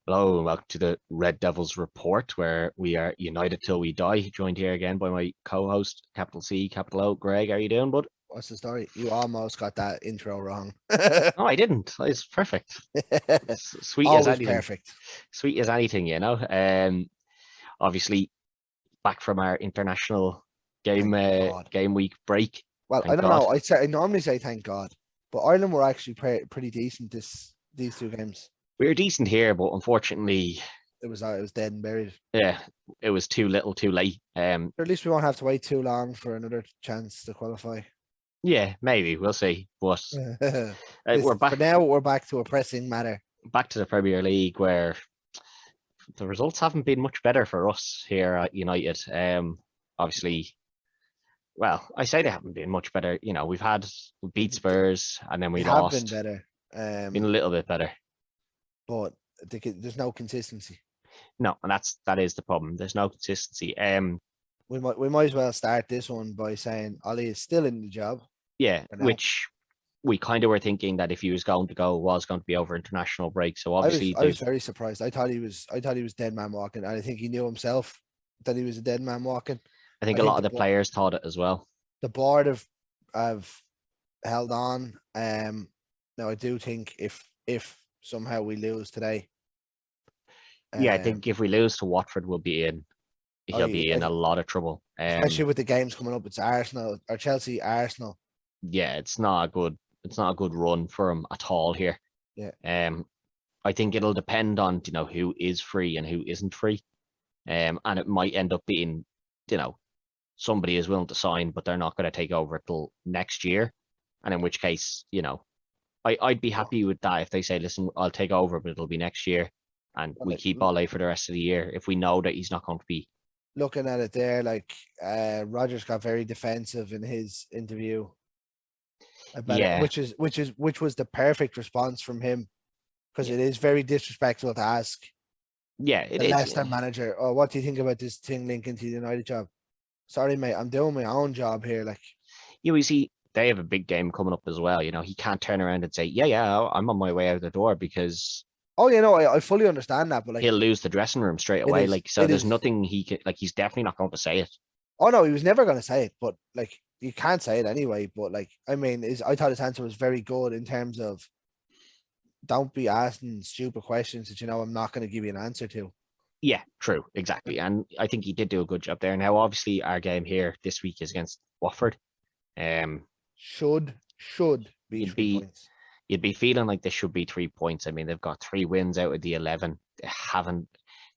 Hello, and welcome to the Red Devils Report, where we are United Till We Die. Joined here again by my co-host, capital C, capital O, Greg. How are you doing, bud? What's the story? You almost got that intro wrong. No, I didn't. It's perfect. Sweet as Always anything. perfect. Sweet as anything, you know. Obviously back from our international game Thank God. game week break. Well, I Thank don't God. know. I normally say thank God, but Ireland were actually pretty decent these two games. We were decent here, but unfortunately, It was dead and buried. yeah, it was too little, too late. Or at least we won't have to wait too long for another chance to qualify. Yeah, maybe we'll see. But we're For back now, we're back to a pressing matter. to the Premier League, where the results haven't been much better for us here at United. Obviously, well, I say they haven't been much better. You know, we beat Spurs and then We we have been lost. better, Been a little bit better. but there's no consistency. No, and that is the problem. There's no consistency. We might as well start this one by saying Ollie is still in the job. Yeah, For now. which we kind of were thinking that if he was going to go, it was going to be over international break. So I obviously, was very surprised. I thought he was dead man walking, and I think he knew himself that he was a dead man walking. I think I a think lot of the players thought it as well. the board have held on. Now I do think if somehow we lose today, Yeah, I think if we lose to Watford, we'll be in. He'll be in a lot of trouble. Especially with the games coming up, it's Arsenal or Chelsea, Arsenal. Yeah, it's not a good run for him at all here. Yeah. I think it'll depend on who is free and who isn't free. And it might end up being, somebody is willing to sign, but they're not going to take over till next year. And in which case, I'd be happy with that if they say, listen, I'll take over, but it'll be next year. And we keep Ole for the rest of the year if we know that he's not going to be. Looking at it there, like Rogers got very defensive in his interview about it, which was the perfect response from him, because it is very disrespectful to ask it the is. Leicester manager, "Oh, what do you think about this thing linking to the United job?" Sorry, mate, I'm doing my own job here. Like, you see, they have a big game coming up as well. He can't turn around and say, yeah, I'm on my way out the door, because I fully understand that, but like, he'll lose the dressing room straight away. There's nothing he can, he's definitely not going to say it. Oh no, he was never going to say it, but like, you can't say it anyway. But like, I mean, I thought his answer was very good in terms of, don't be asking stupid questions that I'm not going to give you an answer to. Yeah, true, exactly. And I think he did do a good job there. Now, obviously, our game here this week is against Watford. Should be 3 points. You'd be feeling like this should be 3 points. I mean, they've got 3 wins out of the 11. They haven't.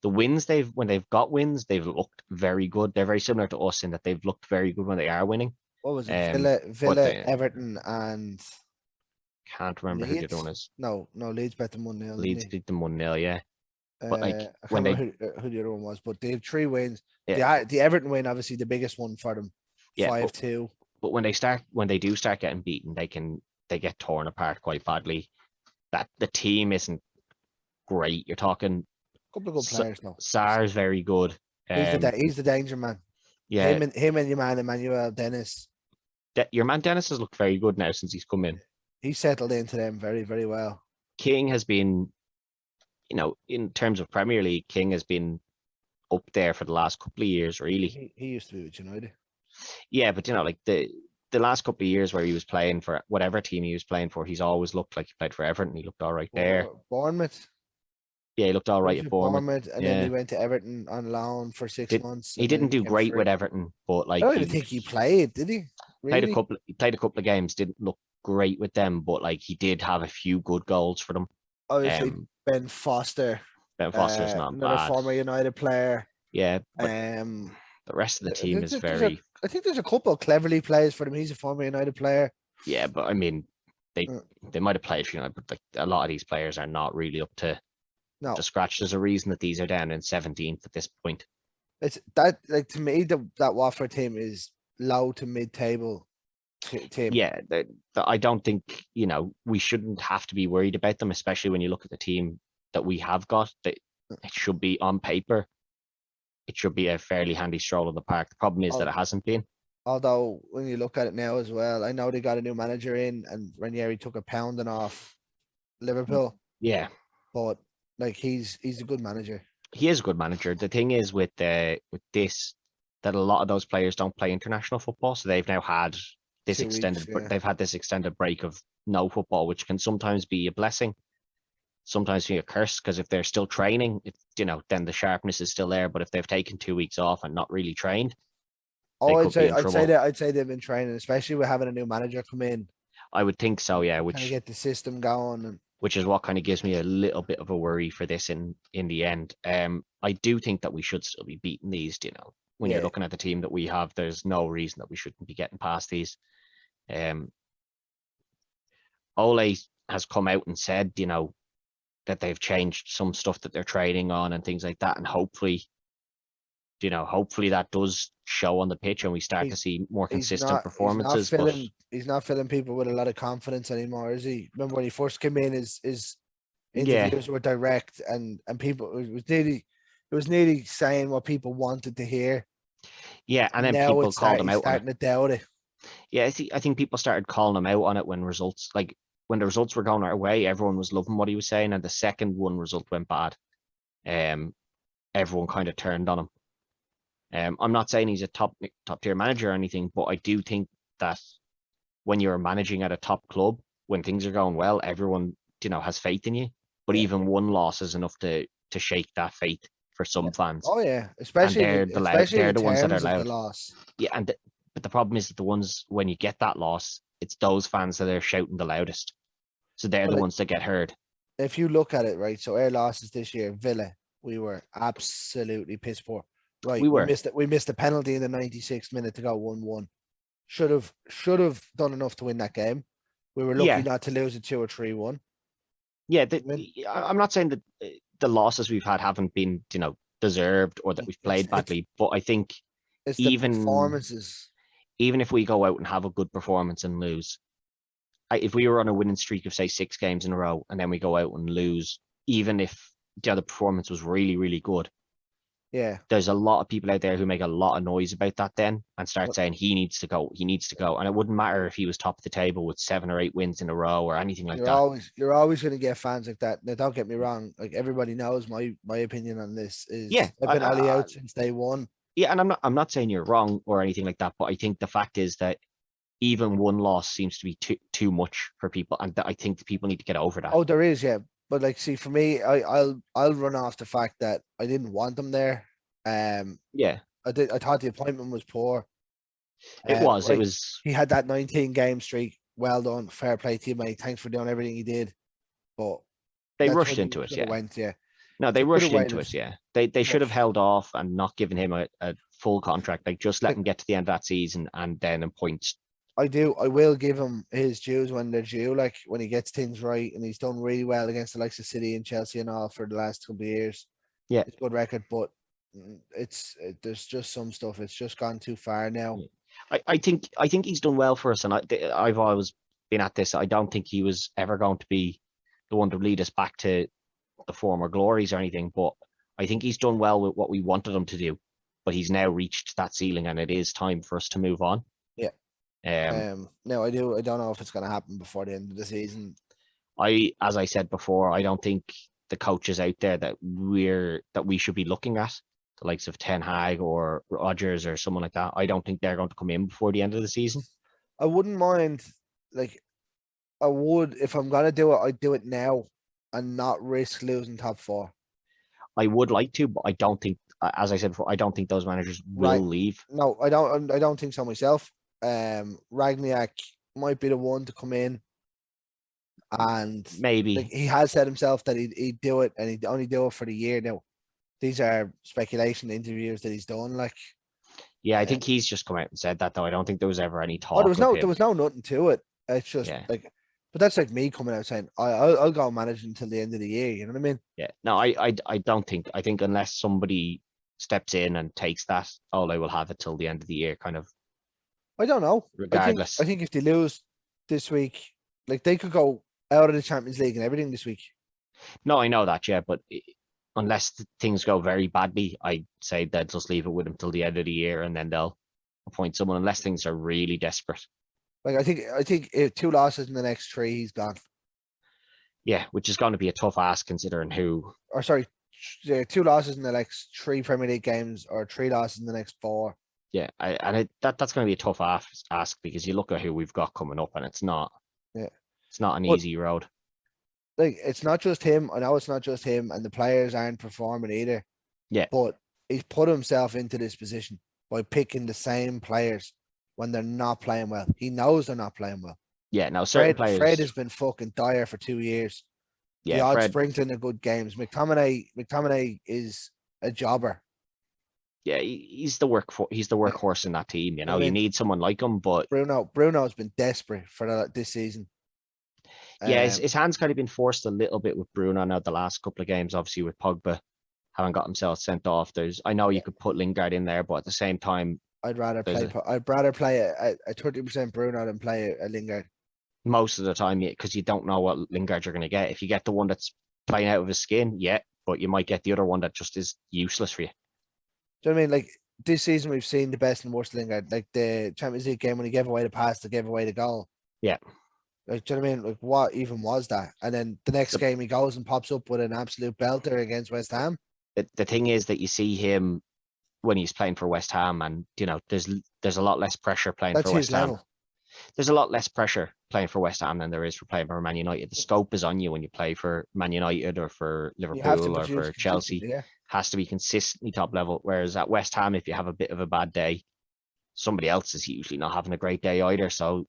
The wins when they've got wins, they've looked very good. They're very similar to us in that they've looked very good when they are winning. What was it? Villa, Everton, and can't remember Leeds? who the other one is. No, Leeds beat them 1-0. Leeds beat them 1-0, yeah. But like, I can't remember who the other one was, but they have 3 wins. Yeah. The Everton win, obviously the biggest one for them. 5-2. But when they do start getting beaten, they get torn apart quite badly. That the team isn't great. You're talking a couple of good players now. Sarr's very good. He's the danger man. Yeah. Him and your man Emmanuel Dennis. Your man Dennis has looked very good now since he's come in. He's settled into them very, very well. King has been, in terms of Premier League, King has been up there for the last couple of years, really. He used to be with United. Yeah, but like the last couple of years where he was playing for whatever team he was playing for, he's always looked like he played for Everton. He looked all right there. Bournemouth. Yeah, he looked all right at Bournemouth. And then he went to Everton on loan for 6 months. He didn't do great with Everton, but like, I don't even think he played, did he? Really? He played a couple of games. Didn't look great with them, but like, he did have a few good goals for them. Obviously, Ben Foster. Ben Foster's not another bad. Former United player. Yeah. But the rest of the team is very. I think there's a couple of Cleverly plays for them. He's a former United player. Yeah, but I mean, they might have played for United, but like, a lot of these players are not really up to scratch. There's a reason that these are down in 17th at this point. It's that, like, to me, that Watford team is low to mid-table team. Yeah, I don't think we shouldn't have to be worried about them, especially when you look at the team that we have got. That it should be on paper. It should be a fairly handy stroll in the park. The problem is that it hasn't been. Although when you look at it now as well, I know they got a new manager in, and Ranieri took a pounding off Liverpool. Yeah, but Like he's a good manager. He is a good manager. The thing is with this, that a lot of those players don't play international football, so they've now had this 2 weeks, yeah. they've had this extended break of no football, which can sometimes be a blessing, sometimes be a curse, because if they're still training, then the sharpness is still there. But if they've taken 2 weeks off and not really trained, they Oh, could be in trouble. I'd say they've been training, especially with having a new manager come in, I would think so, yeah. kind of get the system going. And Which is what kind of gives me a little bit of a worry for this in the end. I do think that we should still be beating these. When you're yeah, looking at the team that we have, there's no reason that we shouldn't be getting past these. Ole has come out and said, that they've changed some stuff that they're training on and things like that, and hopefully that does show on the pitch, and we start to see more consistent performances. He's not filling people with a lot of confidence anymore, is he? Remember when he first came in, his yeah, interviews were direct, and people, it was nearly saying what people wanted to hear. yeah, and then now people called him out on it. Starting to doubt it. Yeah, I think people started calling him out on it when the results were going our way, everyone was loving what he was saying, and the second one result went bad, everyone kind of turned on him. I'm not saying he's a top tier manager or anything, but I do think that when you're managing at a top club, when things are going well, everyone has faith in you. But even one loss is enough to shake that faith for some fans. Oh yeah, especially they're the ones that are loud. Loss. Yeah, but the problem is that the ones when you get that loss, it's those fans that are shouting the loudest. So they're the ones that get heard. If you look at it, right, so our losses this year, Villa, we were absolutely piss poor. Right, we missed a penalty in the 96th minute to go 1-1. Should have done enough to win that game. We were lucky not to lose it 2 or 3-1. Yeah, I'm not saying that the losses we've had haven't been deserved or that we've played badly, but I think it's the performances. Even if we go out and have a good performance and lose, if we were on a winning streak of say 6 games in a row and then we go out and lose, even if the other performance was really, really good, there's a lot of people out there who make a lot of noise about that then and start saying he needs to go, and it wouldn't matter if he was top of the table with 7 or 8 wins in a row or anything like that. You're always going to get fans like that. Now, don't get me wrong, like everybody knows my opinion on this is I've been Ollie out since day one. Yeah, and I'm not saying you're wrong or anything like that, but I think the fact is that even one loss seems to be too much for people, and I think the people need to get over that. Oh, there is, yeah. But like, see, for me, I'll run off the fact that I didn't want them there. Yeah, I thought the appointment was poor. It was. He had that 19 game streak. Well done, fair play to you, mate. Thanks for doing everything he did. But they rushed into it. Yeah. No, they rushed into it. Yeah, they should have held off and not given him a full contract. Like just let him get to the end of that season and then appoint. I will give him his dues when they're due, like when he gets things right, and he's done really well against the likes of City and Chelsea and all for the last couple of years. Yeah, it's a good record, but there's just some stuff. It's just gone too far now. I think he's done well for us, and I've always been at this. I don't think he was ever going to be the one to lead us back to the former glories or anything, but I think he's done well with what we wanted him to do. But he's now reached that ceiling, and it is time for us to move on. Yeah. No, I don't know if it's going to happen before the end of the season. As I said before, I don't think the coaches out there that we should be looking at, the likes of Ten Hag or Rodgers or someone like that, I don't think they're going to come in before the end of the season. I wouldn't mind, like, I would, if I'm going to do it, I'd do it now and not risk losing top 4. I would like to, but I don't think, as I said before, I don't think those managers will leave. No, I don't think so myself. Ragniak might be the one to come in, and maybe he has said himself that he'd do it, and he'd only do it for the year. Now, these are speculation interviews that he's done. Like, yeah, I think he's just come out and said that, though. I don't think there was ever any talk. There was no nothing to it. It's just like, but that's like me coming out saying I'll go manage until the end of the year. You know what I mean? Yeah. No, I don't think. I think unless somebody steps in and takes that, I will have it till the end of the year, kind of. I don't know. Regardless, I think if they lose this week, like they could go out of the Champions League and everything this week. No, I know that, yeah, but unless things go very badly, I'd say they'll just leave it with him till the end of the year, and then they'll appoint someone unless things are really desperate. Like I think if 2 losses in the next 3, he's gone. Yeah, which is going to be a tough ask considering who. Or sorry, 2 losses in the next 3 Premier League games, or 3 losses in the next 4. Yeah, that's going to be a tough ask because you look at who we've got coming up, and it's not. Yeah, it's not an but, easy road. Like, it's not just him. I know it's not just him, and the players aren't performing either. Yeah, but he's put himself into this position by picking the same players when they're not playing well. He knows they're not playing well. Yeah, now certain players. Fred has been fucking dire for 2 years. Yeah, the odd Fred. Springton are good games. McTominay is a jobber. Yeah, he's the workhorse in that team. You know, you need someone like him. But Bruno's been desperate for this season. Yeah, his hand's kind of been forced a little bit with Bruno now the last couple of games. Obviously, with Pogba having got himself sent off, I know you could put Lingard in there, but at the same time, I'd rather play a 30% Bruno than play a Lingard. Most of the time, because you don't know what Lingard you're going to get. If you get the one that's playing out of his skin, yeah, but you might get the other one that just is useless for you. Do you know what I mean? Like, this season, we've seen the best and worst Lingard. Like the Champions League game when he gave away the pass to give away the goal. Yeah. Like, do you know what I mean? Like, what even was that? And then the next game, he goes and pops up with an absolute belter against West Ham. The thing is that you see him when he's playing for West Ham, and there's a lot less pressure playing for West Ham. There's a lot less pressure playing for West Ham than there is for playing for Man United. The scope is on you when you play for Man United or for Liverpool or for Chelsea. Yeah. Has to be consistently top level. Whereas at West Ham, if you have a bit of a bad day, somebody else is usually not having a great day either. So,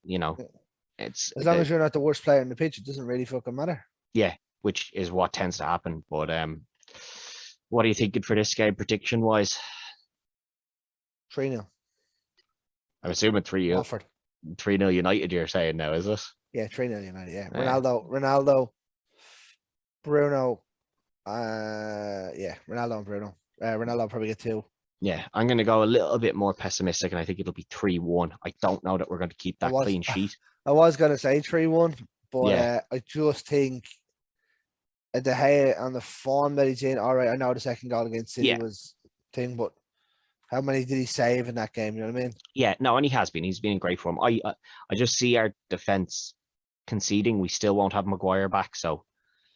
it's as long as you're not the worst player in the pitch, it doesn't really fucking matter. Yeah, which is what tends to happen. But what are you thinking for this game prediction wise? 3-0. I'm assuming 3-0. Watford. 3-0 United, you're saying now, is it? Yeah, 3-0 United, yeah. Ronaldo, Bruno, Ronaldo and Bruno. Ronaldo probably get 2. Yeah, I'm going to go a little bit more pessimistic, and I think it'll be 3-1. I don't know that we're going to keep that clean sheet. I was going to say 3-1, but I just think De Gea on the form that he's in, all right, I know the second goal against City was thing, but how many did he save in that game? You know what I mean? Yeah, no, and he has been. He's been in great form. I just see our defense conceding. We still won't have Maguire back, so.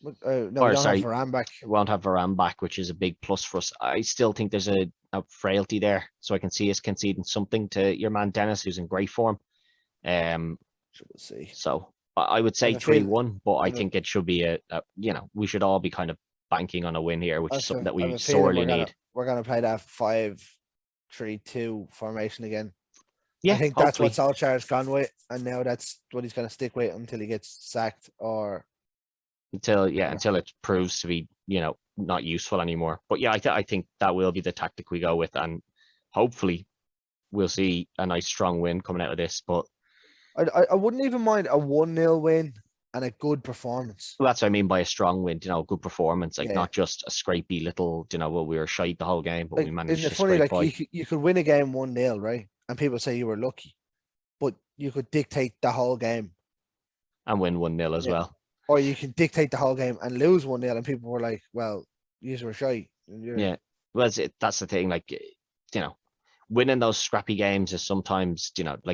We don't have Varane back. We won't have Varane back, which is a big plus for us. I still think there's a frailty there, so I can see us conceding something to your man Dennis, who's in great form. We'll see. So I would say 3-1, but I think it should be we should all be kind of banking on a win here, which is something that we sorely need. We're gonna play that 5-3-2 formation again. Yeah, I think that's what Solskjaer's gone with, and now that's what he's gonna stick with until he gets sacked or until it proves to be not useful anymore. But yeah, I think that will be the tactic we go with, and hopefully we'll see a nice strong win coming out of this. But I wouldn't even mind a 1-0 win and a good performance. Well, that's what I mean by a strong win. Good performance, not just a scrapey little. We were shite the whole game, but we managed. Isn't it funny? Like you could win a game 1-0, right? And people say you were lucky, but you could dictate the whole game and win 1-0 as well. Or you can dictate the whole game and lose 1-0, and people were like, "Well, you were shy." Yeah, well, that's the thing. Winning those scrappy games is sometimes,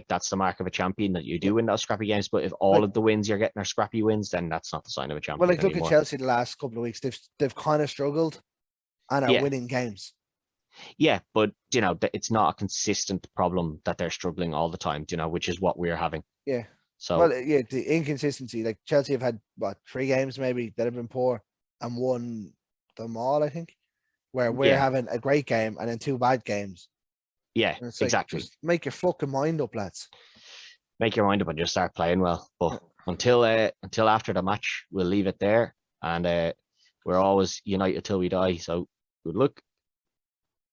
that's the mark of a champion, that you do win those scrappy games. But if all of the wins you're getting are scrappy wins, then that's not the sign of a champion. Well, look at Chelsea the last couple of weeks; they've kind of struggled and are winning games. Yeah, but it's not a consistent problem that they're struggling all the time. Which is what we're having. Yeah. So the inconsistency. Like Chelsea have had 3 games maybe that have been poor and won them all. I think where we're having a great game and then 2 bad games. Yeah, exactly. Just make your fucking mind up, lads. Make your mind up and just start playing well. But until after the match, we'll leave it there. And we're always United till we die. So good luck.